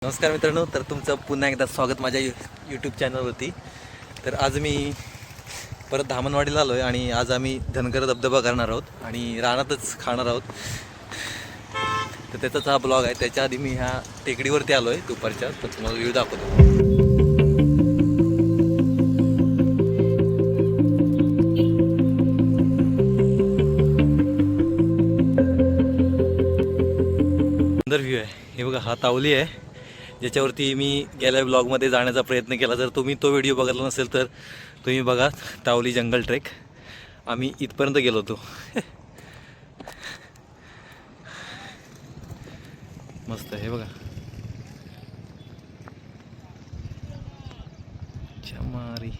नमस्कार मित्रांनो, तर तुमचं पुन्हा एकदा स्वागत माझ्या यूट्यूब चॅनलवरती. तर आज मी परत धामणवाडीला आलो आहे आणि आज आम्ही धनगर धबधबा करणार आहोत आणि रानातच खाणार आहोत. तर त्याचाच हा ब्लॉग आहे. त्याच्या आधी मी ह्या टेकडीवरती आलो आहे दुपारच्या, तर तुम्हाला व्ह्यू दाखवतो. सुंदर व्ह्यू आहे. हे बघा, हा तावली आहे ज्याच्यावरती मी गेल्या ब्लॉगमध्ये जाण्याचा प्रयत्न केला. जर तुम्ही तो व्हिडिओ बघितला नसेल तर तुम्ही बघा, तावली जंगल ट्रेक. आम्ही इथपर्यंत गेलो होतो. मस्त आहे, हे बघा. चमारी.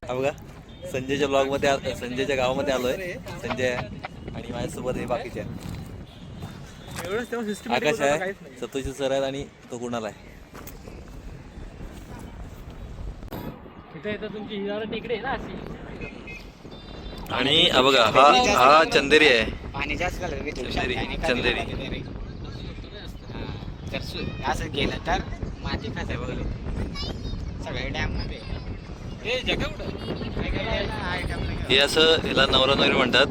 हा बघा, संजयच्या ब्लॉगमध्ये, संजयच्या गावामध्ये आलो आहे. संजय आणि माझ्यासोबत हे बाकीचे आकाश आहे, सतोषी सर आहेत आणि तो कुणाल आहे. आणि बघा, हा चंदेरी आहे. पाणी जास्त चंदेरी असं गेलं तर माती खाते सगळे डॅम मध्ये हे असं, याला नवरा नवरी म्हणतात.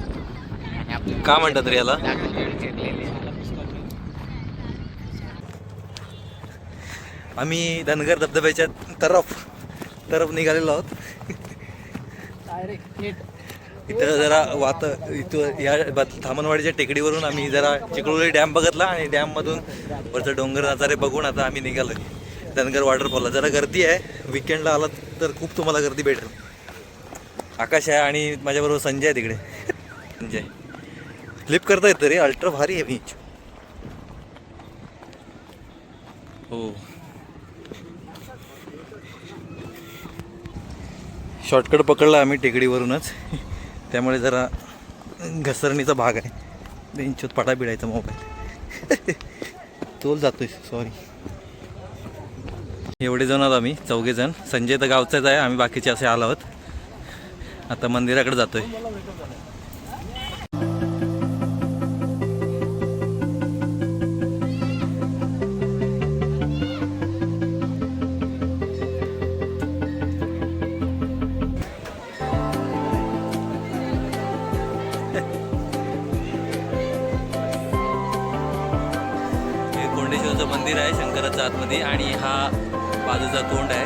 का म्हणतात रे याला? आम्ही धनगर धबधब्याच्या तरफ निघालेलो आहोत. इथं जरा इथं या धामणवाडीच्या टेकडीवरून आम्ही जरा चिखलोली डॅम बघितला आणि डॅममधून वरचं डोंगर नजारे बघून आता आम्ही निघालोय धनगर वॉटरफॉलला. जरा गर्दी आहे, विकेंडला आला तर खूप तुम्हाला गर्दी भेटेल. आकाश आहे आणि माझ्याबरोबर संजय आहे तिकडे. संजय फ्लिप करता येतं रे, अल्ट्रा भारी आहे बीच. हो, शॉर्टकट पकडला आम्ही टेकडीवरूनच, त्यामुळे जरा घसरणीचा भाग आहे. बेंचोत पाडा बिडायचा मोबाईल. तोल जातोय, सॉरी. एवढे जण आहोत आम्ही, 4 जण. संजय तर गावचाच आहे, आम्ही बाकीचे असे आलो आहोत. आता मंदिराकडे जातोय. कोंडेश्वरचं मंदिर आहे शंकराच्या आतमध्ये आणि हा बाजूचा तोंड आहे.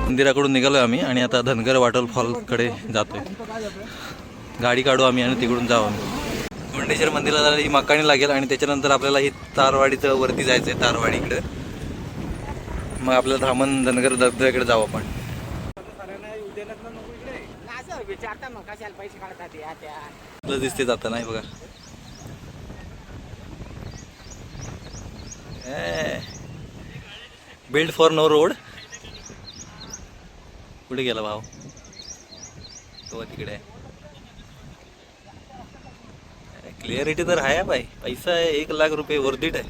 मंदिराकडून निघालोय आम्ही आणि आता धनगर वॉटरफॉलकडे जातोय. गाडी काढू आम्ही आणि तिकडून जाऊ आम्ही. कोंडेश्वर मंदिराला ही मकाणी लागेल आणि त्याच्यानंतर आपल्याला ही तारवाडीचं वरती जायचं आहे, तारवाडीकडे. मग आपल्याला धनगर धबधब्याकडे जाऊ आपण. दिसते जाता नाही बघा. Build for no road. कुठे गेला भाऊ? तो तिकडे आहे. क्लिअरिटी तर आहे बाई, पैसा आहे. 1 लाख रुपये वर्धिट आहे.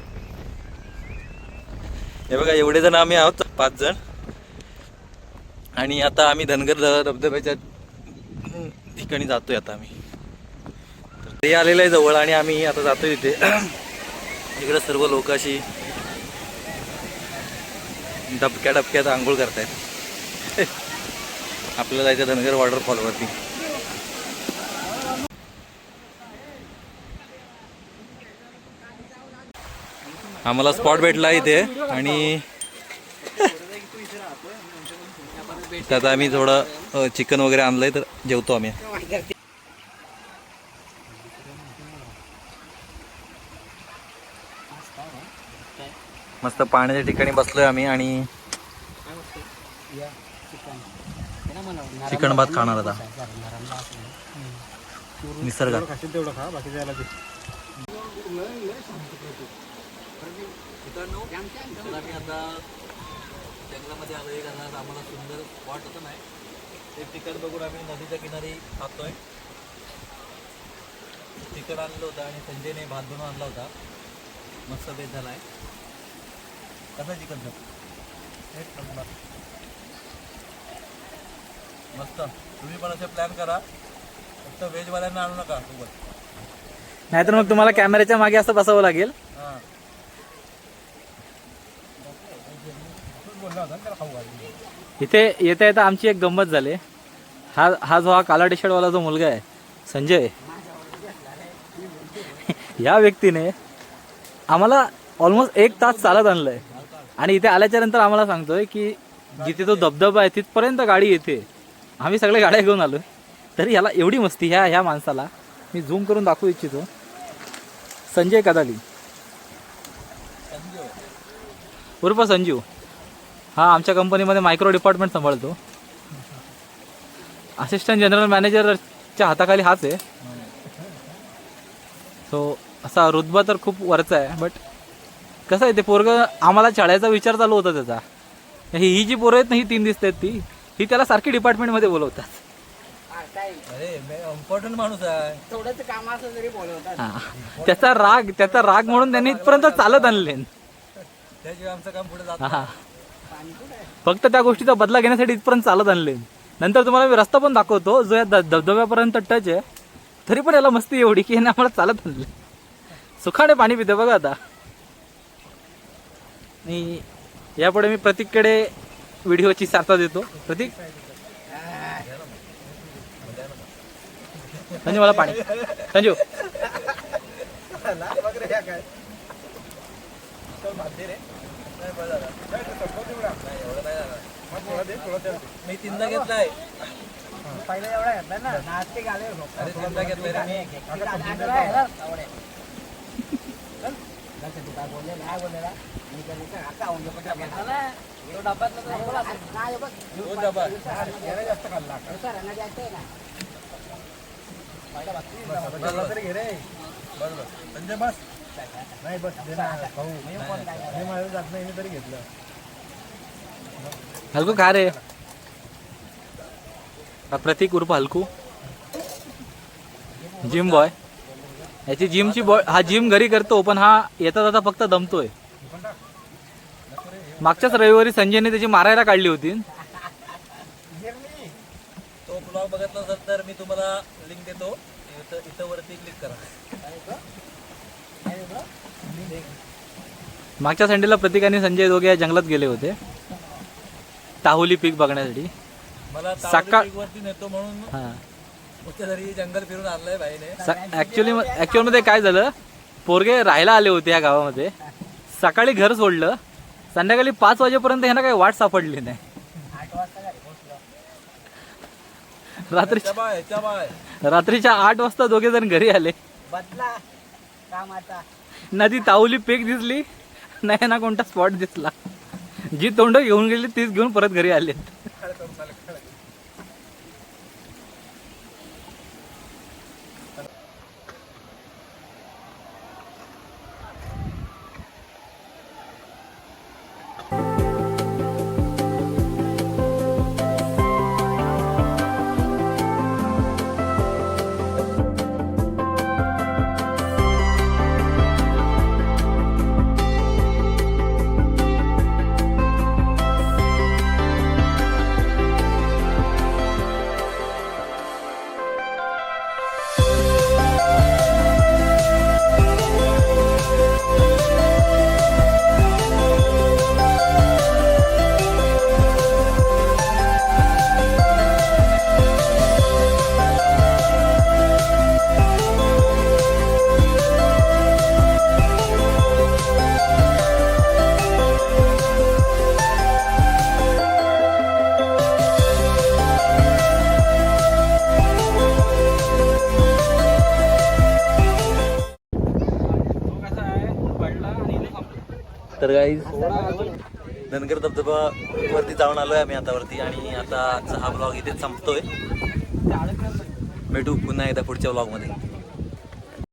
हे बघा, एवढे जण आम्ही आहोत, 5 जण. आणि आता आम्ही धनगर धबधब्याच्या ठिकाणी जातोय. आता आम्ही ते आलेलं आहे जवळ आणि आम्ही आता जातोय तिथे. इकडे सर्व लोक अशी डबक्यात आंघोळ करतायत. आपल्याला जायचं धनगर वॉटरफॉलवरती. आम्हाला स्पॉट भेटला इथे आणि त्यात आम्ही थोडं चिकन वगैरे आणलंय, तर जेवतो आम्ही. मस्त पाण्याच्या ठिकाणी बसलोय आम्ही आणि चिकन भात खाणार आता निसर्गात. आम्ही आता जंगलामध्ये आलोय कारण आम्हाला सुंदर वाटत नाही. ते चिकन बघून आम्ही नदीच्या किनारी खातोय. चिकन आणलं होतं आणि संजयने भात बनवून आणला होता. मस्त बेत झाला आहे. कसं चिकन मस्त. तुम्ही पण असे प्लॅन करा फक्त व्हेजवाल्यांना आणू नका सोबत. नाहीतर मग तुम्हाला कॅमेऱ्याच्या मागे असं बसावं लागेल. हां इथे येता येता आमची एक गंमत झाली. हा जो हा काला टी शर्टवाला जो मुलगा आहे संजय, या व्यक्तीने आम्हाला ऑलमोस्ट 1 तास चालत आणलंय आणि इथे आल्याच्या नंतर आम्हाला सांगतोय की जिथे तो धबधबा आहे तिथपर्यंत गाडी येते. आम्ही सगळे गाड्या घेऊन आलोय तरी याला एवढी मस्ती ह्या माणसाला मी झूम करून दाखवू इच्छितो. संजय कदाली उर्फ संजू, हा आमच्या कंपनीमध्ये मायक्रो डिपार्टमेंट सांभाळतो. असिस्टंट जनरल मॅनेजरच्या हाताखाली हाच आहे. सो असा रुतबा तर खूप वरचा आहे. बट कसं आहे ते पोरगं आम्हाला शाळेचा विचार चालू होता त्याचा. ही जी पोरं आहेत ना, ही 3 दिसत आहेत ही त्याला सारखी डिपार्टमेंटमध्ये बोलवतात. अरे इम्पॉर्टंट माणूस आहे. थोडंच काम असं जरी बोलवतात. हा, त्याचा राग म्हणून त्यांनी इथपर्यंत चालत आणले. त्याशिवाय आमचं काम पुढे जात हा, फक्त त्या गोष्टीचा बदला घेण्यासाठी इथपर्यंत चालत आणले. नंतर तुम्हाला मी रस्ता पण दाखवतो जो या धबधब्यापर्यंत टच आहे. तरी पण याला मस्ती एवढी की याने आम्हाला चालत आणले. सुखाने पाणी पिते बघा आता. आणि यापुढे मी प्रतीककडे व्हिडिओची सार्था देतो. प्रतीक संजू मला पाणी. संजू मी 3दा घेतलाय. पहिला एवढा घेतला ना, नास्तिक आले लोक. अरे 3दा घेतलाय रे. दोन डबा. तरी घे रे. बरोबर संजय बस. नाही बस जात नाही तरी घेतलं. हलकू खा रे. हा प्रतीक उर्फ हलकू, जिम बॉय. याची जिमची बॉय. हा जिम घरी करतो पण हा येता जाता फक्त दमतोय. मागच्याच रविवारी संजयने त्याची मारायला काढली होती. तो ब्लॉग बघितला असेल तर मी तुम्हाला लिंक देतो. इथं वरती क्लिक करा. मागच्या संडेला प्रतीक आणि संजय दोघे या जंगलात गेले होते ताहुली पीक बघण्यासाठी. मला सकाळ वरती नेतो म्हणून हा घरी जंगल फिरून आणलंय भाईने. ऍक्च्युअल मध्ये काय झालं, पोरगे राहायला आले होते या गावामध्ये. सकाळी घर सोडलं, संध्याकाळी 5 वाजेपर्यंत ह्यांना काही वाट सापडली नाही. 8 वाजता घरी पोहोचलो. रात्रीच्या 8 वाजता दोघे जण घरी आले. बदला कामाचा. नदी तावली पेक दिसली नाही ना कोणता स्पॉट दिसला. जी तोंड घेऊन गेली तीच घेऊन परत घरी आले. तर गाईज धनगर धबधबा वरती जाऊन आलोय आम्ही आता वरती. आणि आता आजचा हा ब्लॉग इथेच संपतोय. भेटू पुन्हा एकदा पुढच्या ब्लॉगमध्ये.